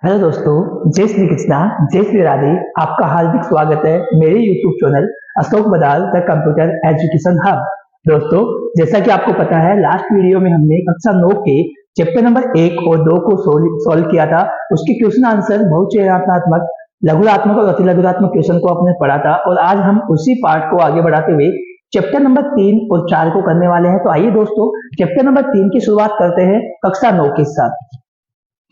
Hello दोस्तों, जय श्री कृष्णा, जय श्री राधे। आपका हार्दिक स्वागत है मेरे YouTube channel Ashok बदाल the computer education hub. दोस्तों, जैसा कि आपको पता है, लास्ट वीडियो में हमने कक्षा 9 के चैप्टर नंबर 1 और 2 को सॉल्व किया था। उसके क्वेश्चन आंसर बहुचयनात्मक, लघुरात्मक और अतिलघुरात्मक क्वेश्चन को आपने पढ़ा था और आज हम उसी पार्ट को आगे बढ़ाते हुए चैप्टर नंबर 3 और 4 को करने वाले हैं। तो आइए दोस्तों, चैप्टर नंबर 3 की शुरुआत करते हैं कक्षा 9 के साथ।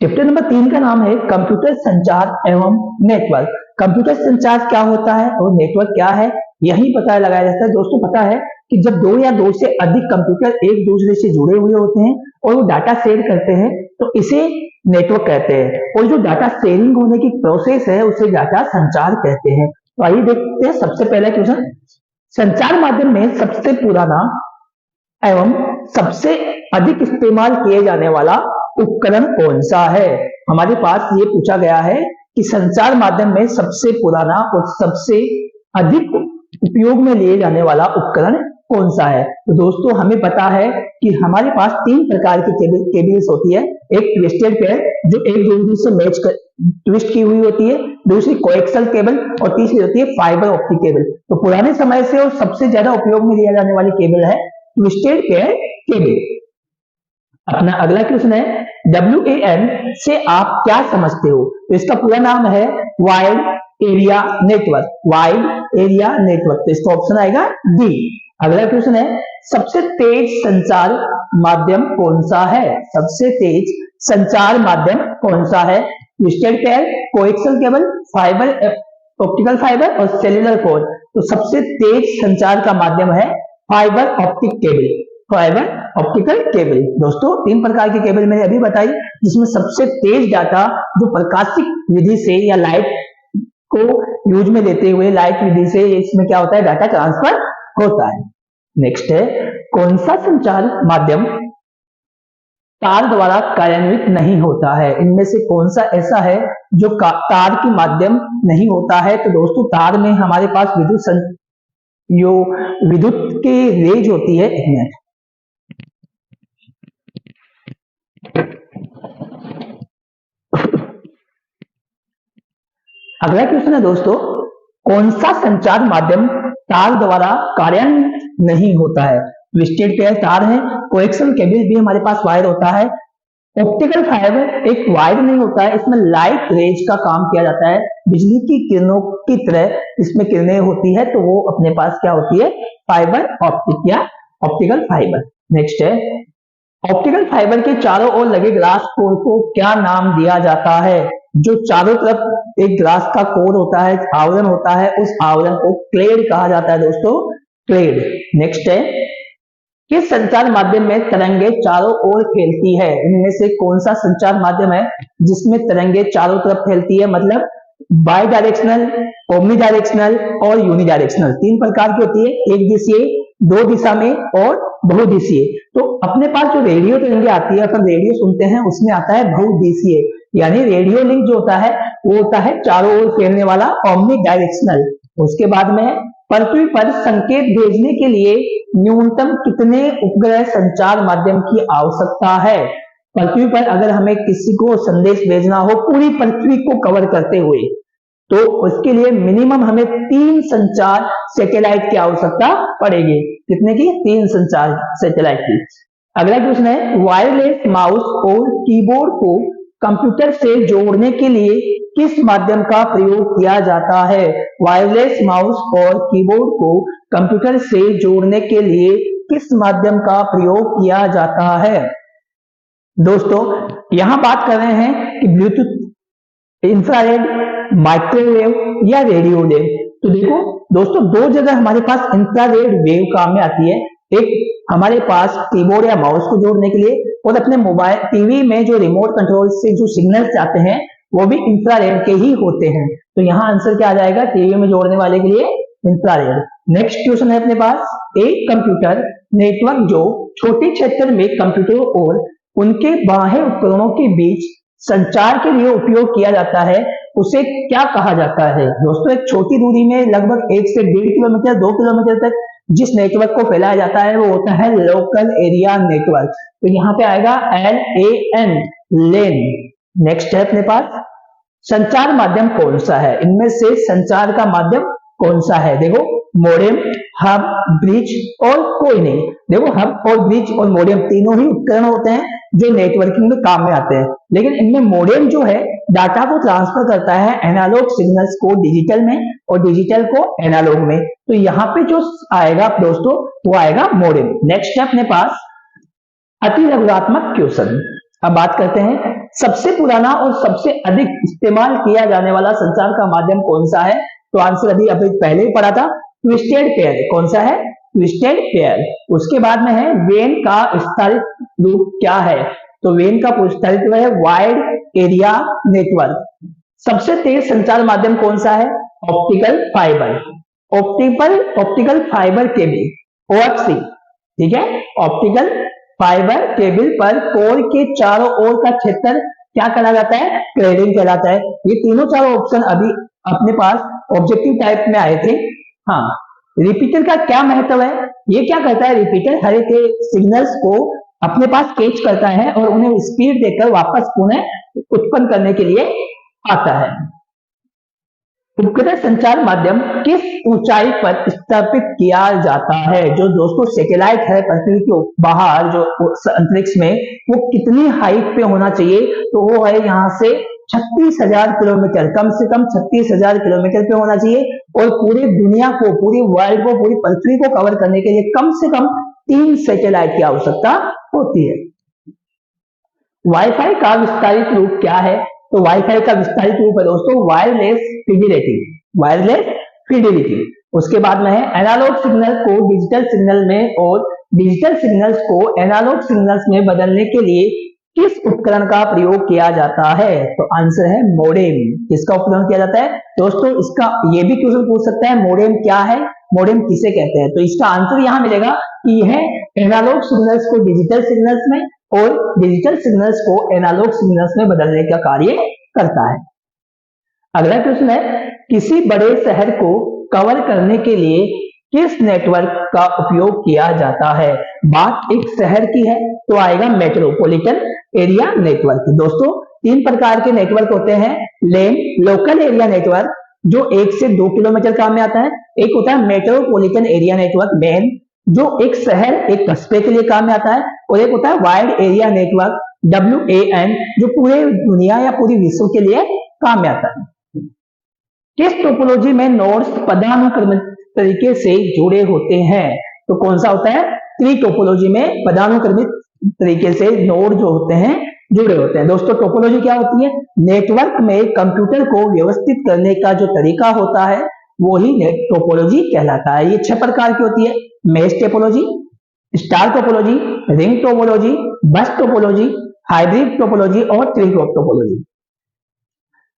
चैप्टर नंबर 3 का नाम है कंप्यूटर संचार एवं नेटवर्क। कंप्यूटर संचार क्या होता है और नेटवर्क क्या है, यही पता लगाया जाता है। दोस्तों, पता है कि जब दो या दो से अधिक कंप्यूटर एक दूसरे से जुड़े हुए होते हैं और वो डाटा शेयर करते हैं तो इसे नेटवर्क कहते हैं, और जो डाटा शेयरिंग होने की प्रोसेस है उसे डाटा संचार कहते हैं। तो आइए देखते हैं सबसे पहला क्वेश्चन। संचार माध्यम में सबसे पुराना एवं सबसे अधिक इस्तेमाल किए जाने वाला उपकरण कौन सा है। हमारे पास ये पूछा गया है कि संचार माध्यम में सबसे पुराना और सबसे अधिक उपयोग में लिए जाने वाला उपकरण कौन सा है। तो दोस्तों, हमें पता है कि हमारे पास तीन प्रकार की केबल्स होती है। एक ट्विस्टेड पेयर जो एक दूसरे से मैच कर ट्विस्ट की हुई होती है, दूसरी कोएक्सल केबल और तीसरी होती है फाइबर ऑप्टिक केबल। तो पुराने समय से और सबसे ज्यादा उपयोग में लिया जाने वाली केबल है ट्विस्टेड पेयर केबल। अपना अगला क्वेश्चन है, WAN से आप क्या समझते हो। तो इसका पूरा नाम है wide area network. Wide area network, तो इसका ऑप्शन आएगा डी। अगला क्वेश्चन है, सबसे तेज संचार माध्यम कौन सा है। सबसे तेज संचार माध्यम कौन सा है। Twisted pair, coaxial cable, fibre optical fibre और सेल्यूलर कोड। तो सबसे तेज संचार का माध्यम है fibre optic cable, fibre optical cable. दोस्तों, तीन प्रकार की केबल मैंने अभी बताई, जिसमें सबसे तेज डाटा जो प्रकाशिक विधि से या लाइट को यूज में लेते हुए लाइट विधि से इसमें क्या होता है, डाटा ट्रांसफर होता है। नेक्स्ट है, कौन सा संचार माध्यम तार द्वारा कार्यान्वित नहीं होता है। इनमें से कौन सा ऐसा है जो तार के माध्यम नहीं होता है। तो दोस्तों, तार में हमारे पास विद्युत की रेज होती है। अगला क्वेश्चन है दोस्तों, कौन सा संचार माध्यम तार द्वारा कार्यान्वित नहीं होता है। ट्विस्टेड पेयर तार है, कोएक्सल केबल भी हमारे पास वायर होता है, ऑप्टिकल फाइबर एक वायर नहीं होता है, इसमें लाइट रेज का काम किया जाता है, बिजली की किरणों की तरह इसमें किरणें होती है, तो वो अपने पास क्या होती है, फाइबर ऑप्टिक या ऑप्टिकल फाइबर। नेक्स्ट है, ऑप्टिकल फाइबर के चारों ओर लगे ग्लास कोर को क्या नाम दिया जाता है। जो चारों तरफ एक ग्लास का कोर होता है, आवरण होता है, उस आवरण को क्लेड कहा जाता है दोस्तों, क्लेड। नेक्स्ट है, किस संचार माध्यम में तरंगे चारों ओर फैलती है। इनमें से कौन सा संचार माध्यम है जिसमें तरंगे चारों तरफ फैलती है, मतलब बाई डायरेक्शनल, ओमनी डायरेक्शनल और यूनि डायरेक्शनल। तीन प्रकार की होती है, एक दिशीय, दो दिशा में और बहुदिशीय। तो अपने पास जो रेडियो तरंगे आती है, अपन रेडियो सुनते हैं, उसमें आता है बहुदिशीय, यानी रेडियो लिंक जो होता है वो होता है चारों ओर फैलने वाला, ओमनी डायरेक्शनल। उसके बाद में पृथ्वी पर संकेत भेजने के लिए न्यूनतम कितने उपग्रह संचार माध्यम की आवश्यकता है। पृथ्वी पर अगर हमें किसी को संदेश भेजना हो पूरी पृथ्वी को कवर करते हुए, तो उसके लिए मिनिमम हमें 3 संचार सैटेलाइट की आवश्यकता पड़ेगी। कितने की? 3 संचार सैटेलाइट की। अगला क्वेश्चन है, वायरलेस माउस और कीबोर्ड को कंप्यूटर से जोड़ने के लिए किस माध्यम का प्रयोग किया जाता है। वायरलेस माउस और कीबोर्ड को कंप्यूटर से जोड़ने के लिए किस माध्यम का प्रयोग किया जाता है। दोस्तों, यहां बात कर रहे हैं कि ब्लूटूथ, इंफ्रारेड, माइक्रोवेव या रेडियो वेव। तो देखो दोस्तों, दो जगह हमारे पास इंफ्रारेड वेव काम में आती है। एक हमारे पास कीबोर्ड या माउस को जोड़ने के लिए, और अपने मोबाइल टीवी में जो रिमोट कंट्रोल से जो सिग्नल्स आते हैं वो भी इंफ्रारेड के ही होते हैं। तो यहाँ आंसर क्या आ जाएगा, टीवी में जोड़ने वाले के लिए इंफ्रारेड। नेक्स्ट क्वेश्चन है अपने पास, एक कंप्यूटर नेटवर्क जो छोटे क्षेत्र में कंप्यूटरों और उनके बाह्य उपकरणों के बीच संचार के लिए उपयोग किया जाता है, उसे क्या कहा जाता है। दोस्तों, एक छोटी दूरी में लगभग 1 से 1.5 किलोमीटर 2 किलोमीटर तक जिस नेटवर्क को फैलाया जाता है वो होता है लोकल एरिया नेटवर्क। तो यहाँ पे आएगा LAN, लेन। नेक्स्ट है अपने पास, संचार माध्यम कौन सा है? इनमें से संचार का माध्यम कौन सा है? देखो, मोडेम, हब, ब्रिज और कोई नहीं। देखो, हब और ब्रिज और मोडेम तीनों ही उपकरण होते हैं जो नेटवर्किंग में काम में आते हैं, लेकिन इनमें मोडेम जो है डाटा को ट्रांसफर करता है एनालॉग सिग्नल्स को डिजिटल में और डिजिटल को एनालॉग में। तो यहाँ पे जो आएगा दोस्तों वो आएगा मोडेम। नेक्स्ट है अपने पास अति लघुरात्मक क्वेश्चन। अब बात करते हैं सबसे पुराना और सबसे अधिक इस्तेमाल किया जाने वाला संचार का माध्यम कौन सा है? तो आंसर अभी पहले ही पढ़ा था, ट्विस्टेड पेयर। कौन सा है? Twisted pair. उसके बाद में है वेन का विस्तारित रूप क्या है? तो वेन का विस्तारित रूप है वाइड एरिया नेटवर्क। सबसे तेज संचार माध्यम कौन सा है? Optical fibre. Optical fibre cable, OFC. ठीक है, ऑप्टिकल फाइबर केबल पर कोर के चारों ओर का क्षेत्र क्या कहा जाता है? क्लैडिंग कहलाता है। ये तीनों चारों ऑप्शन अभी अपने पास ऑब्जेक्टिव टाइप में आए थे। हाँ, रिपीटर का क्या महत्व है? ये क्या करता है? रिपीटर हर एक सिग्नल्स को अपने पास कैच करता है और उन्हें स्पीड देकर वापस पुनः उत्पन्न करने के लिए आता है। उपग्रह संचार माध्यम किस ऊंचाई पर स्थापित किया जाता है? जो दोस्तों सैटेलाइट है पृथ्वी के बाहर जो अंतरिक्ष में, वो कितनी हाइट पे होना चाहिए? तो वो है यहाँ से 36,000 किलोमीटर, कम से कम 36,000 किलोमीटर पे होना चाहिए। और पूरी दुनिया को, पूरी वर्ल्ड को, पूरी पृथ्वी को कवर करने के लिए कम से कम 3 सैटेलाइट की आवश्यकता होती है। वाईफाई का विस्तारित रूप क्या है? तो वाईफाई का विस्तारित रूप है दोस्तों वायरलेस फिडिलिटी। Wireless fidelity. उसके बाद में है एनालॉग सिग्नल को डिजिटल सिग्नल में और डिजिटल सिग्नल्स को एनालॉग सिग्नल्स में बदलने के लिए किस उपकरण का प्रयोग किया जाता है? तो आंसर है मोडेम। किसका उपकरण किया जाता है दोस्तों? इसका ये भी क्वेश्चन पूछ सकता है, मोडेम क्या है, मोडेम किसे कहते हैं? तो इसका आंसर यहां मिलेगा कि यह एनालॉग सिग्नल्स को डिजिटल सिग्नल्स में और डिजिटल सिग्नल्स को एनालॉग सिग्नल्स में बदलने का कार्य करता है। अगला क्वेश्चन है किसी बड़े शहर को कवर करने के लिए किस नेटवर्क का उपयोग किया जाता है? बात एक शहर की है तो आएगा मेट्रोपॉलिटन एरिया नेटवर्क। दोस्तों 3 प्रकार के नेटवर्क होते हैं। लेन, लोकल एरिया नेटवर्क जो 1 से 2 किलोमीटर काम में आता है। एक होता है मेट्रोपॉलिटन एरिया नेटवर्क, मेन, जो एक शहर, एक कस्बे के लिए काम में आता है। और एक होता है वाइड एरिया नेटवर्क, WAN, जो पूरे दुनिया या पूरी विश्व के लिए काम में आता है। किस टोपोलॉजी में नोड्स पदानुक्रमित तरीके से जुड़े होते हैं? तो कौन सा होता है? ट्री टोपोलॉजी में पदानुक्रमित तरीके से नोड जो होते हैं जुड़े होते हैं। दोस्तों टोपोलॉजी क्या होती है? नेटवर्क में कंप्यूटर को व्यवस्थित करने का जो तरीका होता है वो ही टोपोलॉजी कहलाता है। ये 6 प्रकार की होती है। Mesh topology, star topology, ring topology, बस टोपोलॉजी, हाइब्रिड टोपोलॉजी और ट्री टोपोलॉजी।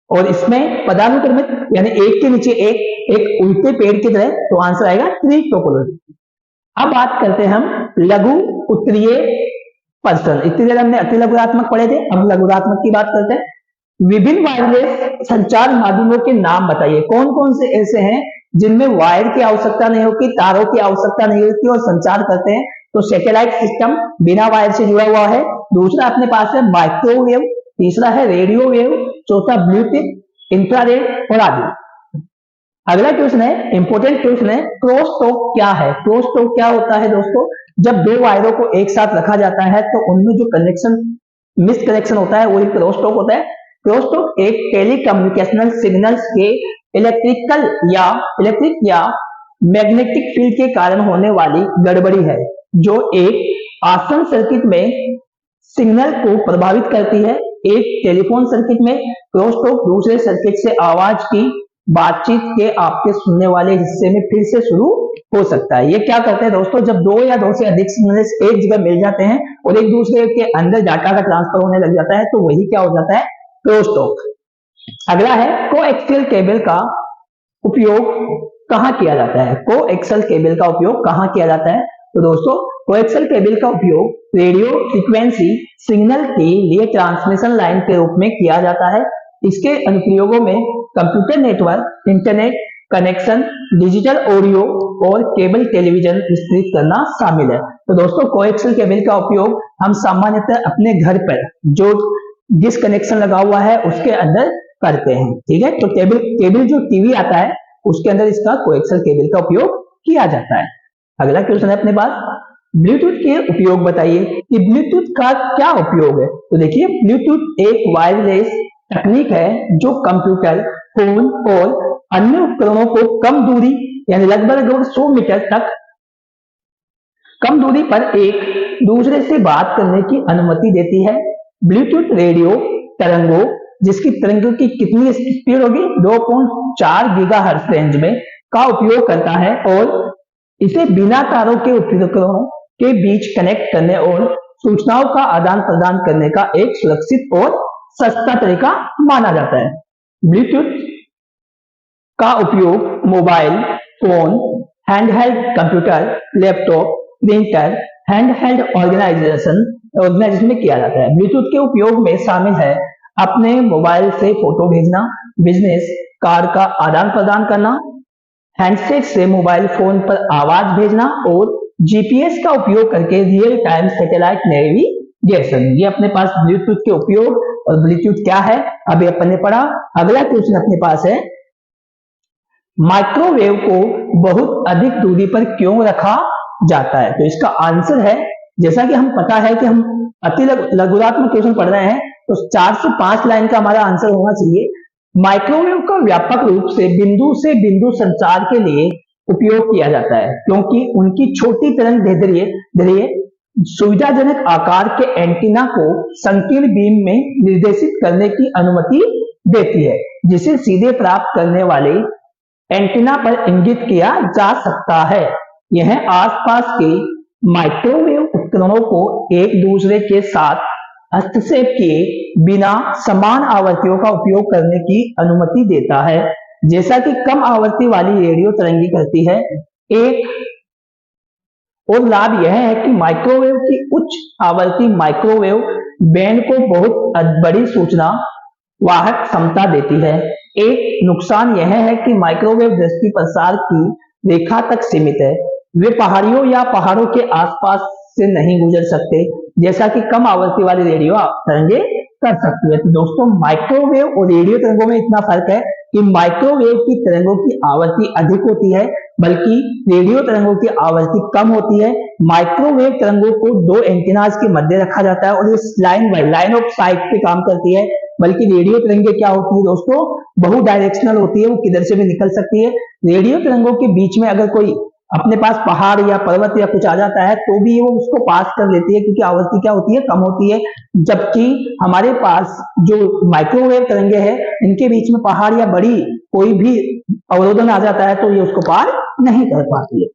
और इसमें पदानुक्रमित यानी एक के नीचे एक उल्टे पेड़ की तरह, तो आंसर आएगा ट्री टोपोलॉजी। अब बात करते हैं हम लघु उत्तरीय पर्सन। इतनी देर हमने अति लघुरात्मक पढ़े थे, अब लघुरात्मक की बात करते हैं। विभिन्न वायरलेस संचार माध्यमों के नाम बताइए। कौन कौन से ऐसे हैं जिनमें वायर की आवश्यकता नहीं होती, तारों की आवश्यकता नहीं होती और संचार करते हैं? तो सैटेलाइट सिस्टम बिना वायर से जुड़ा हुआ है। दूसरा अपने पास है माइक्रोवेव, तीसरा है रेडियो वेव, चौथा ब्लूटूथ, इंफ्रारेड और आदि। अगला क्वेश्चन है, इंपोर्टेंट क्वेश्चन है, क्रॉस टॉक क्या है? क्रॉस टॉक क्या होता है दोस्तों? जब 2 वायरों को एक साथ रखा जाता है तो उनमें जो कनेक्शन मिस कनेक्शन होता है वही क्रॉस टॉक होता है। क्रॉस टॉक एक टेलीकम्युनिकेशनल सिग्नल्स के इलेक्ट्रिक या मैग्नेटिक फील्ड के कारण होने वाली गड़बड़ी है जो एक आसन्न सर्किट में सिग्नल को प्रभावित करती है। एक टेलीफोन सर्किट में क्रॉस टॉक दूसरे सर्किट से आवाज की बातचीत के आपके सुनने वाले हिस्से में फिर से शुरू हो सकता है। ये क्या करते हैं दोस्तों? जब 2 या 2 से अधिक सिग्नल्स एक जगह मिल जाते हैं और एक दूसरे के अंदर डाटा का ट्रांसफर होने लग जाता है तो वही क्या हो जाता है? Cross talk. अगला है कोएक्सियल केबल का उपयोग कहां किया जाता है? कोएक्सियल केबल का उपयोग कहां किया जाता है? तो दोस्तों कोएक्सियल केबल का उपयोग रेडियो फ्रीक्वेंसी सिग्नल के लिए ट्रांसमिशन लाइन के रूप में किया जाता है। इसके अनुप्रयोगों में computer network, internet connection, digital audio और केबल टेलीविजन विस्तृत करना शामिल है। तो दोस्तों कोएक्सियल केबल का उपयोग हम सामान्यतः अपने घर पर जो डिश कनेक्शन लगा हुआ है उसके अंदर करते हैं। ठीक है, तो केबल जो टीवी आता है उसके अंदर इसका कोएक्सियल केबल का उपयोग किया जाता है। अगला क्वेश्चन है अपने पास, ब्लूटूथ के उपयोग बताइए कि ब्लूटूथ का क्या उपयोग है। तो देखिए, ब्लूटूथ एक वायरलेस तकनीक है जो कंप्यूटर, फोन और अन्य उपकरणों को कम दूरी यानी लगभग 100 मीटर तक कम दूरी पर एक दूसरे से बात करने की अनुमति देती है। ब्लूटूथ रेडियो तरंगों, जिसकी तरंगों की कितनी स्पीड होगी, 2.4 गीगाहर्ट्ज रेंज में का उपयोग करता है और इसे बिना तारों के उपकरणों के बीच कनेक्ट करने और सूचनाओं का आदान प्रदान करने का एक सुरक्षित और सस्ता तरीका माना जाता है। ब्लूटूथ का उपयोग mobile phone, handheld computer, laptop, printer, handheld organisation में किया जाता है। ब्लूटूथ के उपयोग में शामिल है अपने मोबाइल से फोटो भेजना, बिजनेस कार्ड का आदान प्रदान करना, हैंडसेट से मोबाइल फोन पर आवाज भेजना और जीपीएस का उपयोग करके रियल टाइम सैटेलाइट नेविगेशन। ये अपने पास ब्लूटूथ के उपयोग और ब्लूटूथ क्या है अभी अपन ने पढ़ा। अगला क्वेश्चन अपने पास है, माइक्रोवेव को बहुत अधिक दूरी पर क्यों रखा जाता है। तो इसका आंसर है, जैसा कि हम पता है कि हम अति लघुरात्मक क्वेश्चन पढ़ रहे हैं तो 4 से 5 लाइन का हमारा आंसर होना चाहिए। माइक्रोवेव का व्यापक रूप से बिंदु संचार के लिए उपयोग किया जाता है क्योंकि उनकी छोटी तरंग दैर्ध्य सुविधाजनक आकार के एंटीना को संकीर्ण बीम में निर्देशित करने की अनुमति देती है, जिसे सीधे प्राप्त करने वाले एंटीना पर इंगित किया जा सकता है। यह आसपास के माइक्रोवेव उपकरणों को एक दूसरे के साथ हस्तक्षेप किए बिना समान आवृत्तियों का उपयोग करने की अनुमति देता है, जैसा कि कम आवृत्ति वाली रेडियो तरंगी करती है। एक और लाभ यह है कि माइक्रोवेव की उच्च आवृत्ति माइक्रोवेव बैंड को बहुत बड़ी सूचना वाहक क्षमता देती है। एक नुकसान यह है कि माइक्रोवेव दृष्टि प्रसार की रेखा तक सीमित है, वे पहाड़ियों या पहाड़ों के आसपास से नहीं गुजर सकते, जैसा कि कम आवृत्ति वाली रेडियो तरंगे कर सकती है। तो दोस्तों, माइक्रोवेव और रेडियो तरंगों में इतना फर्क है कि माइक्रोवेव की तरंगों की आवृत्ति अधिक होती है, बल्कि रेडियो तरंगों की आवृत्ति कम होती है। माइक्रोवेव तरंगों को 2 एंटीनास के मध्य रखा जाता है और ये लाइन ऑफ साइट पे काम करती है, बल्कि रेडियो तरंगे क्या होती है दोस्तों, बहु डायरेक्शनल होती है, वो किधर से भी निकल सकती है। रेडियो तरंगों के बीच में अगर कोई अपने पास पहाड़ या पर्वत या कुछ आ जाता है तो भी वो उसको पास कर लेती है क्योंकि आवृत्ति क्या होती है, कम होती है। जबकि हमारे पास जो माइक्रोवेव तरंगे हैं इनके बीच में पहाड़ या बड़ी कोई भी अवरोधन आ जाता है तो ये उसको पार नहीं कर पाती है।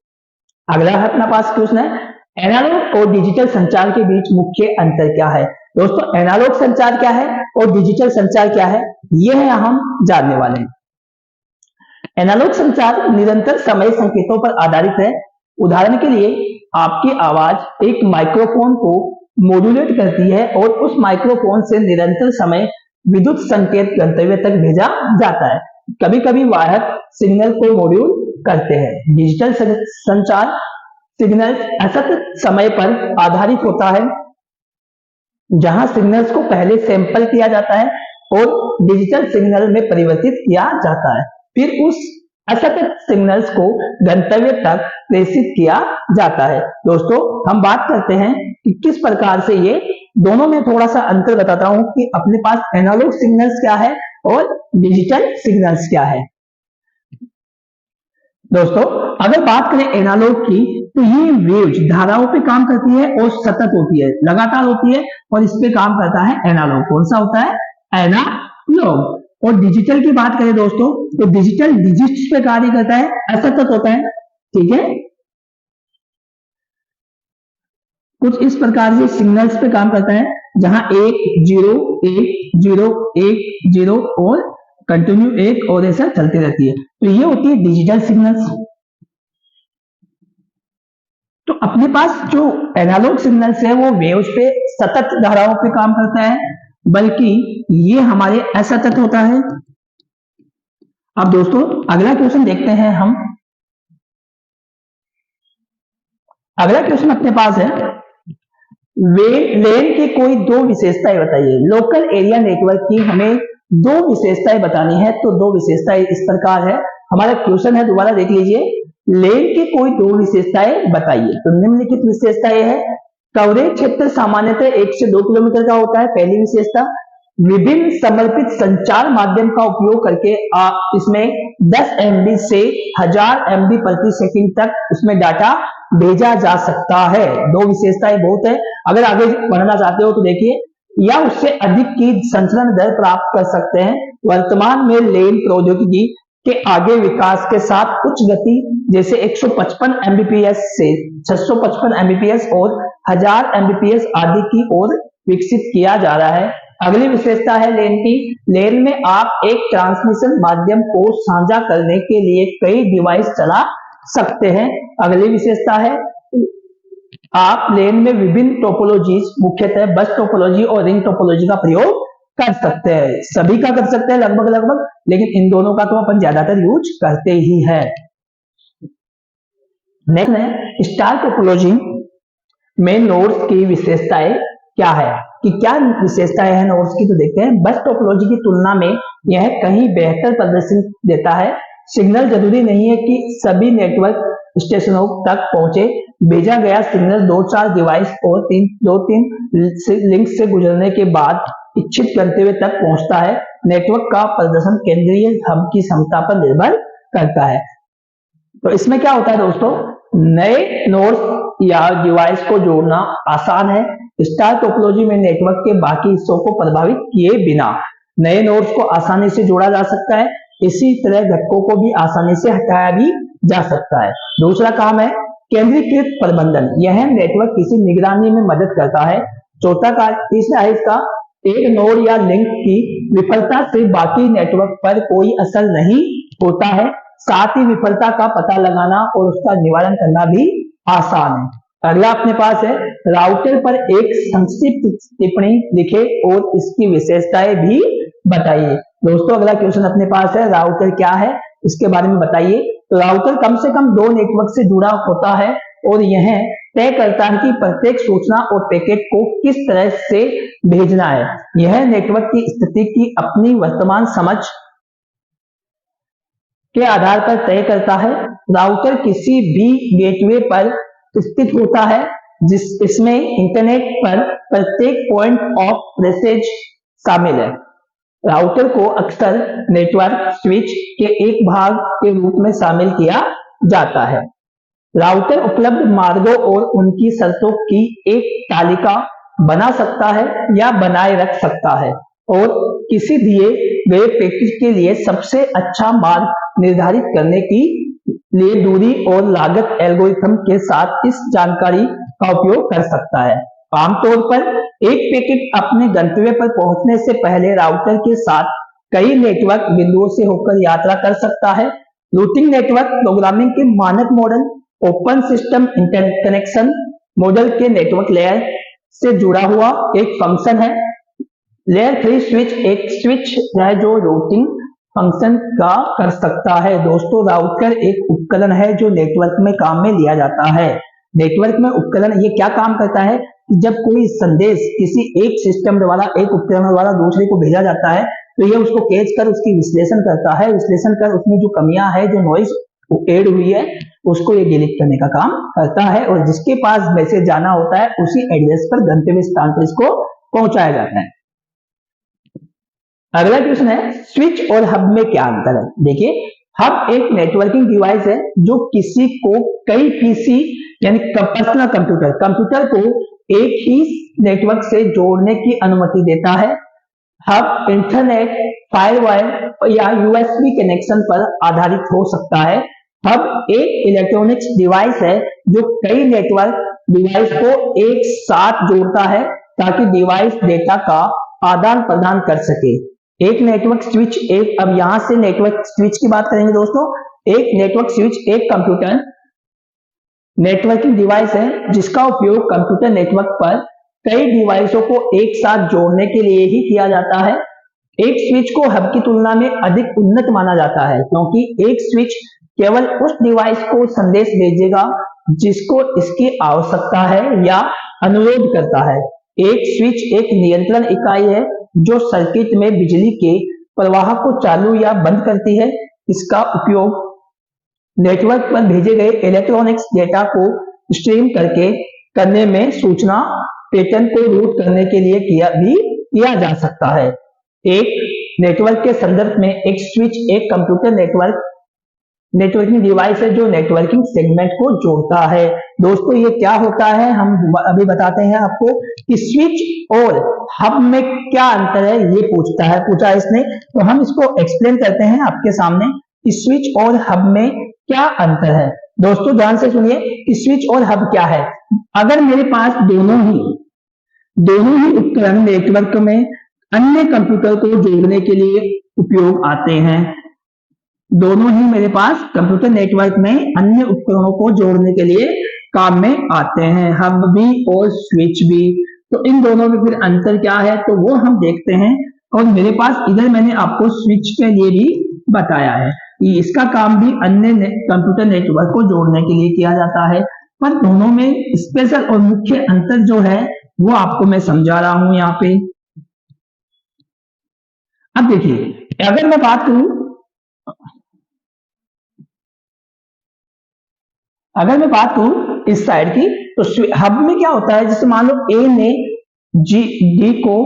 अगला है अपना पास क्वेश्चन है, एनालॉग और डिजिटल संचार के बीच मुख्य अंतर क्या है। दोस्तों, एनालॉग संचार क्या है और डिजिटल संचार क्या है, यह है हम जानने वाले हैं। एनालॉग संचार निरंतर समय संकेतों पर आधारित है। उदाहरण के लिए, आपकी आवाज एक माइक्रोफोन को मॉड्यूलेट करती है और उस माइक्रोफोन से निरंतर समय विद्युत संकेत गंतव्य तक भेजा जाता है। कभी कभी वाहक सिग्नल को मॉड्यूल करते हैं। डिजिटल संचार सिग्नल असतत समय पर आधारित होता है, जहां सिग्नल्स को पहले सैंपल किया जाता है और डिजिटल सिग्नल में परिवर्तित किया जाता है, फिर उस असतत सिग्नल्स को गंतव्य तक प्रेषित किया जाता है। दोस्तों, हम बात करते हैं कि किस प्रकार से ये दोनों में थोड़ा सा अंतर बताता हूं कि अपने पास एनालॉग सिग्नल्स क्या है और डिजिटल सिग्नल्स क्या है। दोस्तों, अगर बात करें एनालॉग की तो ये वेव्स धाराओं पे काम करती है और सतत होती है, लगातार होती है, और इस पे काम करता है एनालॉग। कौन सा होता है, एनालॉग। और डिजिटल की बात करें दोस्तों तो डिजिटल डिजिट्स पे कार्य करता है, असतत होता है। ठीक है, कुछ इस प्रकार से सिग्नल्स पे काम करता है, जहां 1 0 1 0 1 0 और कंटिन्यू 1 और ऐसा चलती रहती है। तो ये होती है डिजिटल सिग्नल्स। तो अपने पास जो एनालॉग सिग्नल्स है वो वेव्स पे सतत धाराओं पे काम करता है, बल्कि ये हमारे असतत होता है। अब दोस्तों, अगला क्वेश्चन देखते हैं हम। अगला क्वेश्चन अपने पास है, लेन की कोई 2 विशेषताएं बताइए। लोकल एरिया नेटवर्क की हमें दो विशेषताएं बतानी है, तो दो विशेषताएं इस प्रकार है। हमारा क्वेश्चन है, दोबारा देख लीजिए, लेन की कोई दो विशेषताएं बताइए। तो निम्नलिखित विशेषताएं है, कवरेज क्षेत्र सामान्यतः 1 से 2 किलोमीटर का होता है, पहली विशेषता। विभिन्न समर्पित संचार माध्यम का उपयोग करके आप इसमें 10 MB से 1000 MB प्रति सेकंड तक इसमें डाटा भेजा जा सकता है। दो विशेषताएं बहुत है, अगर आगे बढ़ना चाहते हो तो देखिए, या उससे अधिक की संचरण दर प्राप्त कर सकते हैं। वर्तमान में लेन प्रौद्योगिकी के आगे विकास के साथ उच्च गति जैसे 155 Mbps से 655 Mbps और 1000 Mbps आदि की ओर विकसित किया जा रहा है। अगली विशेषता है लेन की, लेन में आप एक ट्रांसमिशन माध्यम को साझा करने के लिए कई डिवाइस चला सकते हैं। अगली विशेषता है, आप लेन में विभिन्न टोपोलॉजीज, मुख्यतः बस टोपोलॉजी और रिंग टोपोलॉजी का प्रयोग कर सकते हैं। सभी का कर सकते हैं लगभग, लेकिन इन दोनों का तो अपन ज्यादातर यूज करते ही है। नेक्स्ट है स्टार टोपोलॉजी में नोड्स की विशेषताएं क्या है, कि क्या विशेषताएं हैं नोड्स की, तो देखते हैं। बस टोपोलॉजी की तुलना में यह कहीं बेहतर प्रदर्शन देता है। सिग्नल जरूरी नहीं है कि सभी नेटवर्क स्टेशनों तक पहुंचे। भेजा गया सिग्नल 2-4 डिवाइस और 2-3 लिंक से गुजरने के बाद इच्छित गंतव्य तक पहुंचता है। नेटवर्क का प्रदर्शन केंद्रीय हब की क्षमता पर निर्भर करता है। तो इसमें क्या होता है दोस्तों, नए नोड्स या डिवाइस को जोड़ना आसान है। स्टार टोपोलॉजी में नेटवर्क के बाकी हिस्सों को प्रभावित किए बिना नए नोड्स को आसानी से जोड़ा जा सकता है। इसी तरह घटकों को भी आसानी से हटाया भी जा सकता है। दूसरा काम है केंद्रीकृत प्रबंधन, यह नेटवर्क किसी निगरानी में मदद करता है। तीसरा है इसका, एक नोड या लिंक की विफलता से बाकी नेटवर्क पर कोई असर नहीं होता है। साथ ही विफलता का पता लगाना और उसका निवारण करना भी आसान है। अगला अपने पास है, राउटर पर एक संक्षिप्त टिप्पणी लिखे और इसकी विशेषताएं भी बताइए। दोस्तों अगला क्वेश्चन अपने पास है, राउटर क्या है इसके बारे में बताइए। तो राउटर कम से कम 2 नेटवर्क से जुड़ा होता है और यह तय करता है कि प्रत्येक सूचना और पैकेट को किस तरह से भेजना है। यह नेटवर्क की स्थिति की अपनी वर्तमान समझ के आधार पर तय करता है। राउटर किसी भी गेटवे पर स्थित होता है इसमें इंटरनेट पर प्रत्येक पॉइंट ऑफ प्रेसेज शामिल है। राउटर को अक्सर नेटवर्क स्विच के एक भाग के रूप में शामिल किया जाता है। राउटर उपलब्ध मार्गों और उनकी शर्तों की एक तालिका बना सकता है या बनाए रख सकता है और किसी दिए गए पैकेज के लिए सबसे अच्छा मार्ग निर्धारित करने की लिए दूरी और लागत एल्गोरिथम के साथ इस जानकारी का उपयोग कर सकता है। आमतौर पर एक पैकेट अपने गंतव्य पर पहुंचने से पहले राउटर के साथ कई नेटवर्क बिंदुओं से होकर यात्रा कर सकता है। रूटिंग नेटवर्क प्रोग्रामिंग के मानक model open system interconnection model के नेटवर्क लेयर से जुड़ा हुआ एक फंक्शन है। लेयर 3 स्विच एक स्विच है जो रूटिंग फंक्शन का कर सकता है। दोस्तों राउटर एक उपकरण है जो नेटवर्क में काम में लिया जाता है। नेटवर्क में उपकरण ये क्या काम करता है, जब कोई संदेश किसी एक सिस्टम द्वारा, एक उपकरण द्वारा दूसरे को भेजा जाता है तो ये उसको कैच कर उसकी विश्लेषण करता है। विश्लेषण कर उसमें जो कमियां है, जो नॉइज एड हुई है, उसको ये डिलीट करने का काम करता है और जिसके पास मैसेज जाना होता है उसी एड्रेस पर गंतव्य स्थान पर इसको पहुंचाया जाता है। अगला क्वेश्चन है, स्विच और हब में क्या अंतर है। देखिए, हब एक नेटवर्किंग डिवाइस है जो किसी को कई पीसी यानी पर्सनल कंप्यूटर को एक ही नेटवर्क से जोड़ने की अनुमति देता है। हब इंटरनेट, फायरवॉल या यूएसबी कनेक्शन पर आधारित हो सकता है। हब एक इलेक्ट्रॉनिक्स डिवाइस है जो कई नेटवर्क डिवाइस को एक साथ जोड़ता है ताकि डिवाइस डेटा का आदान प्रदान कर सके। एक नेटवर्क स्विच अब यहां से नेटवर्क स्विच की बात करेंगे दोस्तों। एक नेटवर्क स्विच एक कंप्यूटर नेटवर्किंग डिवाइस है जिसका उपयोग कंप्यूटर नेटवर्क पर कई डिवाइसों को एक साथ जोड़ने के लिए ही किया जाता है। एक स्विच को हब की तुलना में अधिक उन्नत माना जाता है क्योंकि एक स्विच केवल उस डिवाइस को संदेश भेजेगा जिसको इसकी आवश्यकता है या अनुरोध करता है। एक स्विच एक नियंत्रण इकाई है जो सर्किट में बिजली के प्रवाह को चालू या बंद करती है। इसका उपयोग नेटवर्क पर भेजे गए इलेक्ट्रॉनिक्स डेटा को स्ट्रीम करने में सूचना पैटर्न को रूट करने के लिए किया जा सकता है। एक नेटवर्क के संदर्भ में एक स्विच एक कंप्यूटर नेटवर्किंग डिवाइस है जो नेटवर्किंग सेगमेंट को जोड़ता है। दोस्तों ये क्या होता है हम अभी बताते हैं आपको कि स्विच और हब में क्या अंतर है, ये पूछा इसने, तो हम इसको एक्सप्लेन करते हैं आपके सामने कि स्विच और हब में क्या अंतर है। दोस्तों ध्यान से सुनिए कि स्विच और हब क्या है। अगर मेरे पास दोनों ही उपकरण नेटवर्क में अन्य कंप्यूटर को जोड़ने के लिए उपयोग आते हैं, दोनों ही मेरे पास कंप्यूटर नेटवर्क में अन्य उपकरणों को जोड़ने के लिए काम में आते हैं, हब भी और स्विच भी। तो इन दोनों में फिर अंतर क्या है तो वो हम देखते हैं। और मेरे पास इधर मैंने आपको स्विच के लिए भी बताया है कि इसका काम भी अन्य कंप्यूटर नेटवर्क को जोड़ने के लिए किया जाता है, पर दोनों में स्पेशल और मुख्य अंतर जो है वो आपको मैं समझा रहा हूं यहाँ पे। अब देखिए अगर मैं बात करूं इस साइड की, तो हब में क्या होता है, जैसे मान लो ए ने डी को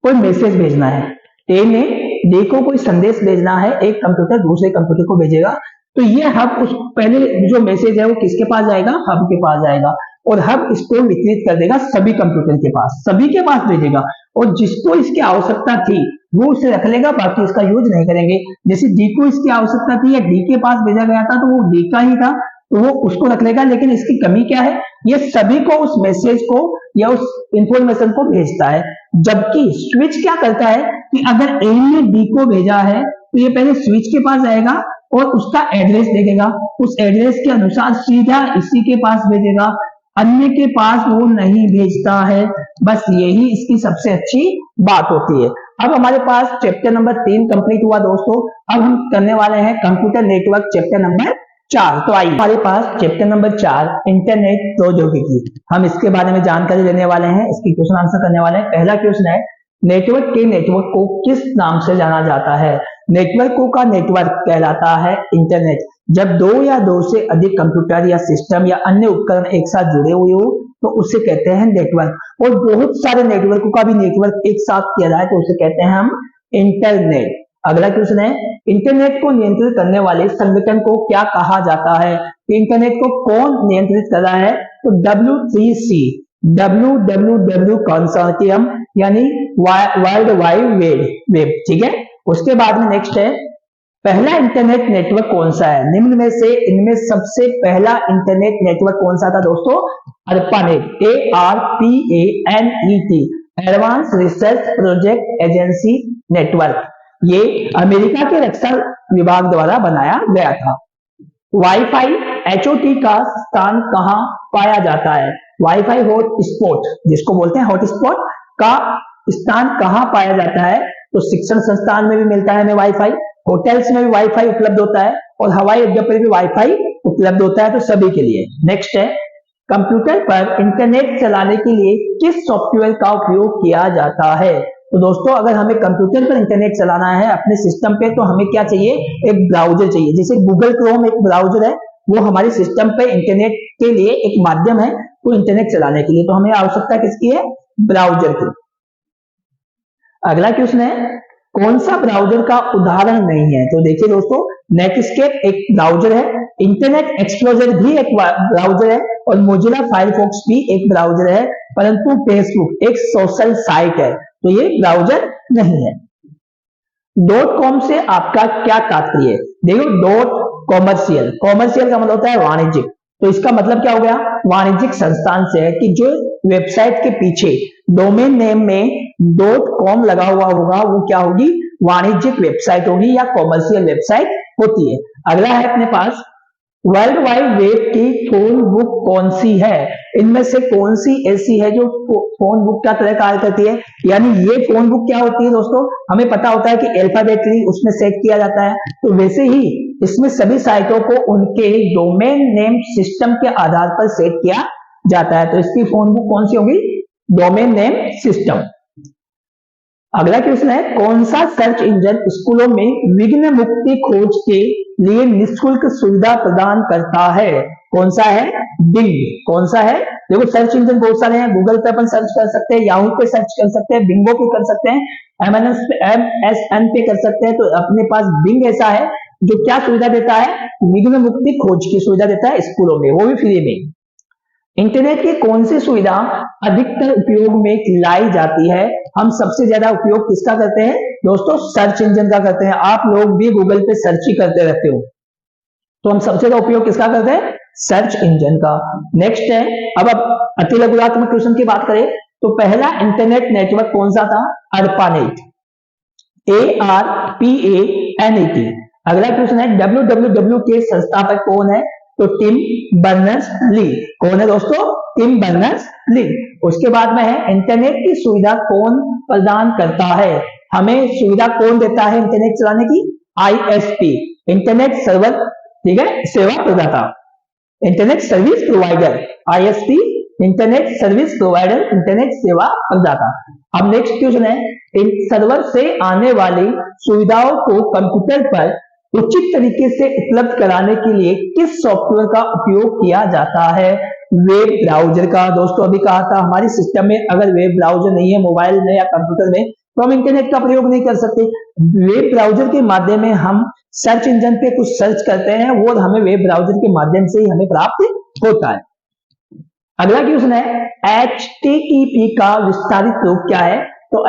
कोई मैसेज भेजना है, ए ने डी को कोई संदेश भेजना है, एक कंप्यूटर दूसरे कंप्यूटर को भेजेगा, तो ये हब उस पहले जो मैसेज है वो किसके पास जाएगा, हब के पास जाएगा, और हब इसको वितरित कर देगा सभी कंप्यूटर के पास, सभी के पास भेजेगा, और जिसको इसकी आवश्यकता थी वो उसे रख लेगा, बाकी इसका यूज नहीं करेंगे। जैसे डी को इसकी आवश्यकता थी या डी के पास भेजा गया था तो वो डी का ही था तो वो उसको रख लेगा, लेकिन इसकी कमी क्या है, ये सभी को उस मैसेज को या उस इंफॉर्मेशन को भेजता है। जबकि स्विच क्या करता है कि अगर ए ने डी को भेजा है तो ये पहले स्विच के पास जाएगा और उसका एड्रेस देखेगा, उस एड्रेस के अनुसार सीधा इसी के पास भेजेगा, अन्य के पास वो नहीं भेजता है। बस यही इसकी सबसे अच्छी बात होती है। अब हमारे पास चैप्टर नंबर 3 कंप्लीट हुआ दोस्तों। अब हम करने वाले हैं कंप्यूटर नेटवर्क चैप्टर नंबर 4। तो आइए हमारे पास चैप्टर नंबर 4 इंटरनेट प्रौद्योगिकी, हम इसके बारे में जानकारी लेने वाले हैं, इसकी क्वेश्चन आंसर करने वाले हैं। पहला क्वेश्चन है नेटवर्क को किस नाम से जाना जाता है। नेटवर्कों का नेटवर्क कहलाता है इंटरनेट। जब दो या दो से अधिक कंप्यूटर या सिस्टम या अन्य उपकरण एक साथ जुड़े हुए हो तो उसे कहते हैं नेटवर्क। और बहुत सारे नेटवर्कों का भी नेटवर्क एक साथ किया जाए तो उसे कहते हैं हम इंटरनेट। अगला क्वेश्चन है इंटरनेट को नियंत्रित करने वाले संगठन को क्या कहा जाता है। इंटरनेट को कौन नियंत्रित कर रहा है तो W3C, WWW कंसोर्टियम यानी वर्ल्ड वाइड वेब, ठीक है। उसके बाद में नेक्स्ट है पहला इंटरनेट नेटवर्क कौन सा है। निम्न में से इनमें सबसे पहला इंटरनेट नेटवर्क कौन सा था दोस्तों, ARPANET, ARPANET, advance research project agency network. ये अमेरिका के रक्षा विभाग द्वारा बनाया गया था। वाईफाई HOT का स्थान कहां पाया जाता है। वाईफाई हॉटस्पॉट जिसको बोलते हैं हॉटस्पॉट का स्थान कहां पाया जाता है तो शिक्षण संस्थान में भी मिलता है हमें वाईफाई, होटल्स में भी वाईफाई उपलब्ध होता है और हवाई अड्डे पर भी वाईफाई उपलब्ध होता है, तो सभी के लिए। नेक्स्ट है कंप्यूटर पर इंटरनेट चलाने के लिए किस सॉफ्टवेयर का उपयोग किया जाता है। तो दोस्तों अगर हमें कंप्यूटर पर इंटरनेट चलाना है अपने सिस्टम पे तो हमें क्या चाहिए, एक ब्राउजर चाहिए। जैसे गूगल क्रोम एक ब्राउजर है, वो हमारे सिस्टम पे इंटरनेट के लिए एक माध्यम है, तो इंटरनेट चलाने के लिए तो हमें आवश्यकता किसकी है, ब्राउजर की। अगला क्वेश्चन है कौन सा ब्राउजर का उदाहरण नहीं है। तो देखिए दोस्तों नेटस्केप एक ब्राउजर है, इंटरनेट एक्सप्लोरर भी एक ब्राउजर है और मोजिला फायरफॉक्स भी एक ब्राउजर है, परंतु फेसबुक एक सोशल साइट है तो ये ब्राउजर नहीं है। .com से आपका क्या तात्पर्य है। देखो कॉमर्शियल का मतलब होता है वाणिज्यिक, तो इसका मतलब क्या हो गया, वाणिज्यिक संस्थान से है कि जो वेबसाइट के पीछे डोमेन नेम में .com लगा हुआ होगा वो क्या होगी, वाणिज्यिक वेबसाइट होगी या कॉमर्शियल वेबसाइट होती है। अगला है अपने पास वर्ल्ड वाइड वेब की फोन बुक कौन सी है। इनमें से कौन सी ऐसी है जो फोन बुक का तरह कार्य करती है। यानी ये फोन बुक क्या होती है दोस्तों, हमें पता होता है कि अल्फाबेटली उसमें सेट किया जाता है, तो वैसे ही इसमें सभी साइटों को उनके डोमेन नेम सिस्टम के आधार पर सेट किया जाता है, तो इसकी फोन बुक कौन सी होगी, डोमेन नेम सिस्टम। अगला क्वेश्चन है, कौन सा सर्च इंजन स्कूलों में विघ्न मुक्ति खोज के लिए निःशुल्क सुविधा प्रदान करता है? कौन सा है? बिंग। कौन सा है? देखो सर्च इंजन बहुत सारे हैं, गूगल पे अपन सर्च कर सकते हैं, याहू पे सर्च कर सकते हैं, बिंगो पे कर सकते हैं, MSN पे कर सकते हैं। तो अपने पास बिंग ऐसा है जो क्या सुविधा देता है? विघ्न मुक्ति खोज की सुविधा देता है स्कूलों में, वो भी फ्री में। इंटरनेट की कौन सी सुविधा अधिकतर उपयोग में लाई जाती है? हम सबसे ज्यादा उपयोग किसका करते हैं दोस्तों? सर्च इंजन का करते हैं। आप लोग भी गूगल पे सर्च ही करते रहते हो, तो हम सबसे ज्यादा उपयोग किसका करते हैं? सर्च इंजन का। नेक्स्ट है, अब अति लघुत्मक क्वेश्चन की बात करें तो पहला इंटरनेट नेटवर्क कौन सा था? ARPANET, ARPANET। अगला क्वेश्चन है, WWW के संस्थापक कौन है? तो टिम बर्नर्स ली। कौन है दोस्तों? Tim Berners Lee. उसके बाद में है, इंटरनेट की सुविधा कौन प्रदान करता है? हमें सुविधा कौन देता है इंटरनेट चलाने की? ISP, इंटरनेट सर्वर, ठीक है, सेवा प्रदाता, internet service provider. ISP, internet service provider, internet सेवा प्रदाता। अब नेक्स्ट क्वेश्चन है, इन सर्वर से आने वाली सुविधाओं को कंप्यूटर पर उचित तरीके से उपलब्ध कराने के लिए किस सॉफ्टवेयर का उपयोग किया जाता है? वेब ब्राउजर का। दोस्तों अभी कहा था, हमारे सिस्टम में अगर वेब ब्राउजर नहीं है मोबाइल में या कंप्यूटर में, तो हम इंटरनेट का प्रयोग नहीं कर सकते। वेब ब्राउजर के माध्यम में हम सर्च इंजन पे कुछ सर्च करते हैं, वो हमें वेब ब्राउजर के माध्यम से ही हमें प्राप्त होता है। अगला क्वेश्चन है, HTTP का विस्तारित रूप क्या है? तो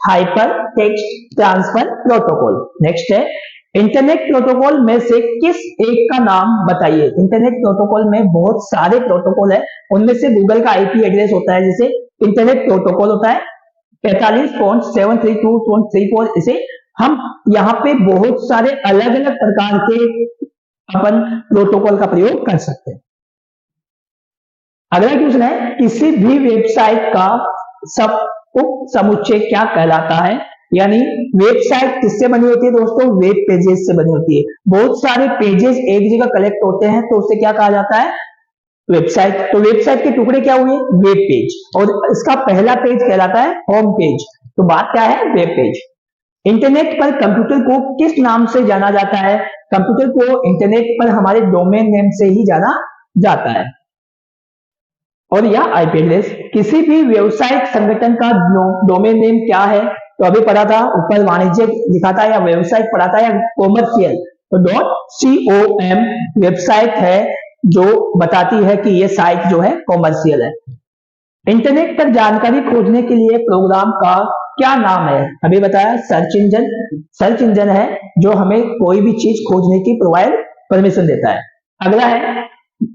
hyper text transfer protocol. Next है, इंटरनेट प्रोटोकॉल में से किस एक का नाम बताइए? इंटरनेट प्रोटोकॉल में बहुत सारे प्रोटोकॉल है, उनमें से गूगल का IP एड्रेस होता है, जैसे इंटरनेट प्रोटोकॉल होता है 45.732.34। इसे हम यहाँ पे बहुत सारे अलग अलग प्रकार के अपन प्रोटोकॉल का प्रयोग कर सकते हैं। अगला क्वेश्चन है, किसी भी वेबसाइट का सब उप समुच्चय क्या कहलाता है? यानी वेबसाइट किससे बनी होती है दोस्तों? वेब पेजेस से बनी होती है। बहुत सारे पेजेस एक जगह कलेक्ट होते हैं तो उसे क्या कहा जाता है? वेबसाइट। तो वेबसाइट के टुकड़े क्या हुए? Web page. और इसका पहला पेज कहलाता है होम पेज। तो बात क्या है? Web page. इंटरनेट पर कंप्यूटर को किस नाम से जाना जाता है? कंप्यूटर को इंटरनेट पर हमारे डोमेन नेम से ही जाना जाता है। और यह IP एड्रेस, किसी भी व्यवसायिक संगठन का डोमेन नेम क्या है? तो अभी पढ़ा था, ऊपर वाणिज्य लिखा था, या व्यवसायिक पढ़ा था, या कॉमर्शियल। तो .com वेबसाइट है जो बताती है कि ये साइट जो है कॉमर्शियल है। इंटरनेट पर जानकारी खोजने के लिए प्रोग्राम का क्या नाम है? अभी बताया, सर्च इंजन। सर्च इंजन है जो हमें कोई भी चीज खोजने की परमिशन देता है। अगला है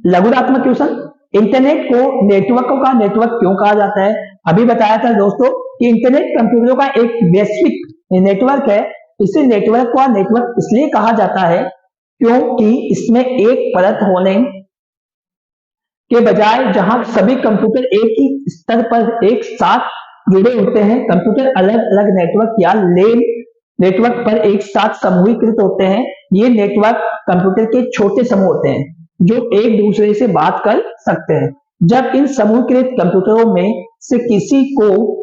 लघुत्मक क्वेश्चन, इंटरनेट को नेटवर्कों का नेटवर्क क्यों कहा जाता है? अभी बताया था दोस्तों कि इंटरनेट कंप्यूटरों का एक वैश्विक नेटवर्क है। इसे नेटवर्क का नेटवर्क इसलिए कहा जाता है क्योंकि इसमें एक परत होने के बजाय जहां सभी कंप्यूटर एक ही स्तर पर एक साथ जुड़े होते हैं, कंप्यूटर अलग अलग नेटवर्क या लेन नेटवर्क पर एक साथ समूहीकृत होते हैं। ये नेटवर्क कंप्यूटर के छोटे समूह होते हैं जो एक दूसरे से बात कर सकते हैं। जब इन समूहीकृत कंप्यूटरों में से किसी को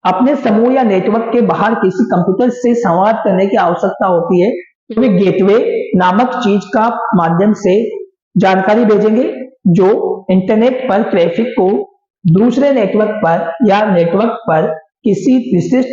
अपने समूह या नेटवर्क के बाहर किसी कंप्यूटर से संवाद करने की आवश्यकता होती है, तो वे गेटवे नामक चीज का माध्यम से जानकारी भेजेंगे जो इंटरनेट पर ट्रैफिक को दूसरे नेटवर्क पर या नेटवर्क पर किसी विशिष्ट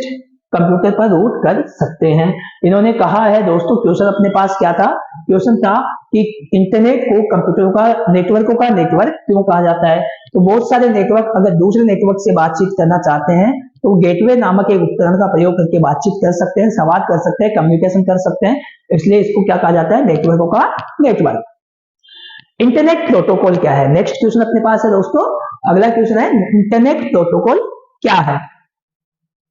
कंप्यूटर पर रूट कर सकते हैं। इन्होंने कहा है दोस्तों, क्वेश्चन अपने पास क्या था? क्वेश्चन था कि इंटरनेट को कंप्यूटरों का नेटवर्कों का नेटवर्क क्यों कहा जाता है? तो बहुत सारे नेटवर्क अगर दूसरे नेटवर्क से बातचीत करना चाहते हैं तो गेटवे नामक एक उपकरण का प्रयोग करके बातचीत कर सकते हैं, संवाद कर सकते हैं, कम्युनिकेशन कर सकते हैं। इसलिए इसको क्या कहा जाता है? नेटवर्कों का नेटवर्क। इंटरनेट प्रोटोकॉल क्या है? नेक्स्ट क्वेश्चन अपने पास है दोस्तों। अगला क्वेश्चन है, इंटरनेट प्रोटोकॉल क्या है?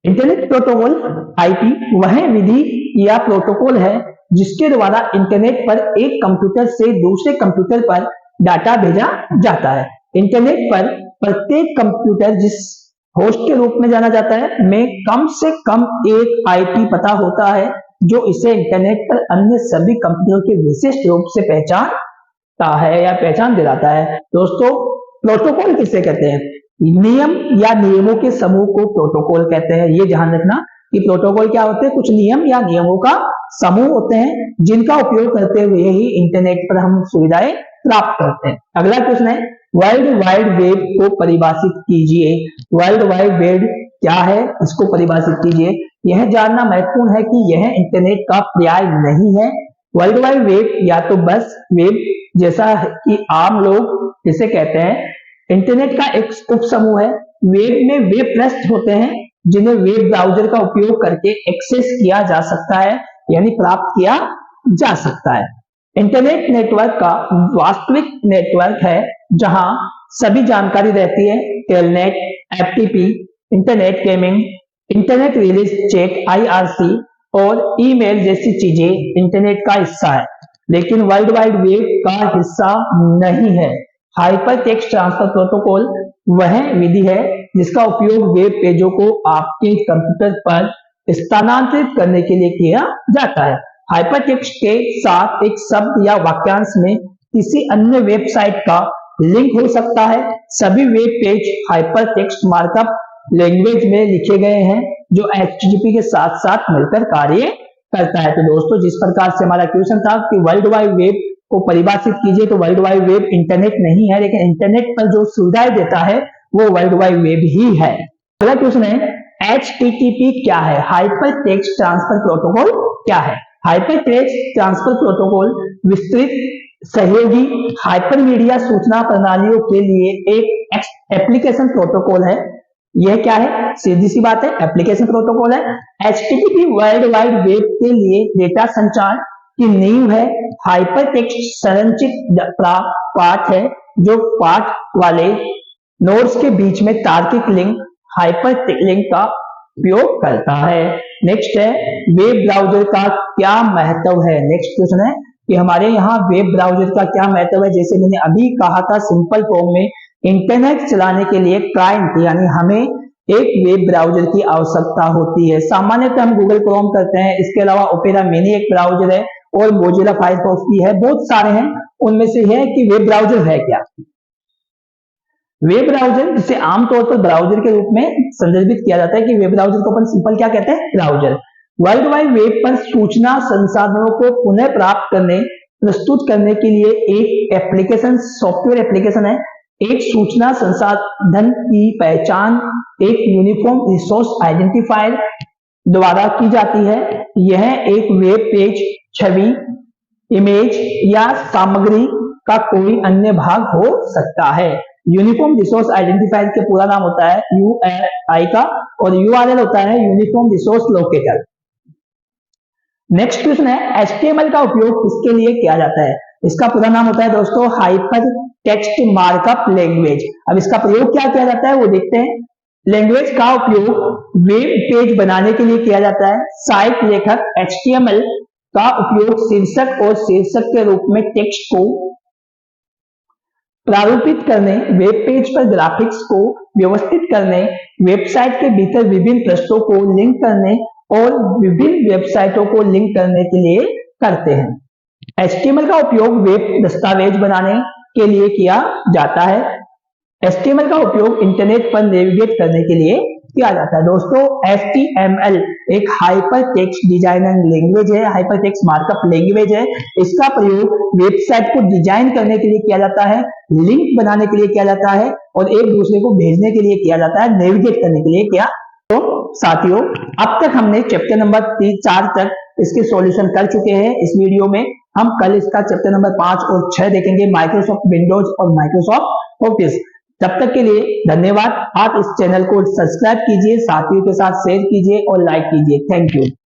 इंटरनेट प्रोटोकॉल IP वह विधि या प्रोटोकॉल है जिसके द्वारा इंटरनेट पर एक कंप्यूटर से दूसरे कंप्यूटर पर डाटा भेजा जाता है। इंटरनेट पर प्रत्येक कंप्यूटर जिस होस्ट के रूप में जाना जाता है में कम से कम एक IP पता होता है जो इसे इंटरनेट पर अन्य सभी कंप्यूटरों के विशिष्ट रूप से पहचानता है या पहचान दिलाता है। दोस्तों प्रोटोकॉल किसे कहते हैं? नियम या नियमों के समूह को प्रोटोकॉल कहते हैं। ये ध्यान रखना कि प्रोटोकॉल क्या होते हैं, कुछ नियम या नियमों का समूह होते हैं जिनका उपयोग करते हुए ही इंटरनेट पर हम सुविधाएं प्राप्त करते हैं। अगला क्वेश्चन है, वर्ल्ड वाइड वेब को परिभाषित कीजिए। वर्ल्ड वाइड वेब क्या है, इसको परिभाषित कीजिए। यह जानना महत्वपूर्ण है कि यह इंटरनेट का पर्याय नहीं है। वर्ल्ड वाइड वेब या तो बस वेब जैसा कि आम लोग इसे कहते हैं, इंटरनेट का एक उप समूह है। वेब में वे पृष्ठ होते हैं जिन्हें वेब ब्राउजर का उपयोग करके एक्सेस किया जा सकता है, यानी प्राप्त किया जा सकता है। इंटरनेट नेटवर्क का वास्तविक नेटवर्क है जहां सभी जानकारी रहती है। Telnet, FTP, internet gaming, internet relay chat, IRC और ईमेल जैसी चीजें इंटरनेट का हिस्सा है, लेकिन वर्ल्ड वाइड वेब का हिस्सा नहीं है। हाइपर टेक्स्ट ट्रांसफर प्रोटोकॉल वह विधि है जिसका उपयोग वेब पेजों को आपके कंप्यूटर पर स्थानांतरित करने के लिए किया जाता है। हाइपर टेक्स्ट के साथ एक शब्द या वाक्यांश में किसी अन्य वेबसाइट का लिंक हो सकता है। सभी web page hyper text markup language में लिखे गए हैं जो HTTP के साथ साथ मिलकर कार्य करता है। तो दोस्तों, जिस प्रकार से हमारा क्वेश्चन था कि वर्ल्ड वाइड वेब को परिभाषित कीजिए, तो वर्ल्ड वाइड वेब इंटरनेट नहीं है, लेकिन इंटरनेट पर जो सुविधाएं देता है वो वर्ल्ड वाइड वेब ही है। अगला क्वेश्चन है, HTTP क्या है, हाइपर टेक्स्ट ट्रांसफर प्रोटोकॉल क्या है। हाइपर टेक्स्ट ट्रांसफर प्रोटोकॉल विस्तृत सहयोगी हाइपरमीडिया सूचना प्रणालियों के लिए एक एप्लीकेशन प्रोटोकॉल है। यह क्या है, सीधी सी बात है, एप्लीकेशन प्रोटोकॉल है। HTTP वर्ल्ड वाइड वेब के लिए डेटा संचार की नींव है। हाइपर टेक्स्ट संरचित पाठ है जो पाठ वाले नोड्स के बीच में तार्किक लिंक हाइपर लिंक का उपयोग करता है। नेक्स्ट है, वेब ब्राउजर का क्या महत्व है। नेक्स्ट क्वेश्चन है कि हमारे यहाँ वेब ब्राउजर का क्या महत्व है। जैसे मैंने अभी कहा था, सिंपल फॉर्म में इंटरनेट चलाने के लिए क्लाइंट यानी हमें एक वेब ब्राउजर की आवश्यकता होती है। सामान्यतः हम गूगल क्रोम करते हैं, इसके अलावा ओपेरा मिनी एक ब्राउजर है और मोजिला फायरफॉक्स भी है, बहुत सारे हैं। उनमें से है कि वेब ब्राउजर है क्या। वेब ब्राउजर जिसे आमतौर पर ब्राउजर के रूप में संदर्भित किया जाता है कि वेब ब्राउजर को अपन सिंपल क्या कहते हैं, ब्राउजर। वर्ल्ड वाइड वेब पर सूचना संसाधनों को पुनः प्राप्त करने, प्रस्तुत करने के लिए एक एप्लीकेशन, सॉफ्टवेयर एप्लीकेशन है। एक सूचना संसाधन की पहचान एक यूनिफॉर्म रिसोर्स आइडेंटिफायर द्वारा की जाती है। यह एक वेब पेज, छवि, इमेज या सामग्री का कोई अन्य भाग हो सकता है। यूनिफॉर्म रिसोर्स आइडेंटिफायर के पूरा नाम होता है URI का, और URL होता है uniform resource locator. Next question है, HTML का उपयोग किसके लिए किया जाता है। इसका पूरा नाम होता है दोस्तों हाइपर टेक्स्ट मार्कअप लैंग्वेज। अब इसका प्रयोग क्या किया जाता है वो देखते हैं। लैंग्वेज का उपयोग वेब पेज बनाने के लिए किया जाता है। साइट लेखक HTML का उपयोग शीर्षक और शीर्षक के रूप में टेक्स्ट को प्रारूपित करने, वेब पेज पर ग्राफिक्स को व्यवस्थित करने, वेबसाइट के भीतर विभिन्न पृष्ठों को लिंक करने और विभिन्न वेबसाइटों को लिंक करने के लिए करते हैं। HTML का उपयोग वेब दस्तावेज बनाने के लिए किया जाता है। HTML का उपयोग इंटरनेट पर नेविगेट करने के लिए किया जाता है। दोस्तों, HTML एक हाइपर टेक्स्ट डिजाइनिंग लैंग्वेज है, हाइपर टेक्स्ट मार्कअप लैंग्वेज है। इसका प्रयोग वेबसाइट को डिजाइन करने के लिए किया जाता है, लिंक बनाने के लिए किया जाता है और एक दूसरे को भेजने के लिए किया जाता है, नेविगेट करने के लिए किया। तो साथियों, अब तक हमने चैप्टर नंबर 4 तक इसके सॉल्यूशन कर चुके हैं। इस वीडियो में हम कल इसका चैप्टर नंबर 5 और 6 देखेंगे, माइक्रोसॉफ्ट विंडोज और माइक्रोसॉफ्ट ऑफिस। तब तक के लिए धन्यवाद। आप इस चैनल को सब्सक्राइब कीजिए, साथियों के साथ शेयर कीजिए और लाइक कीजिए। Thank you.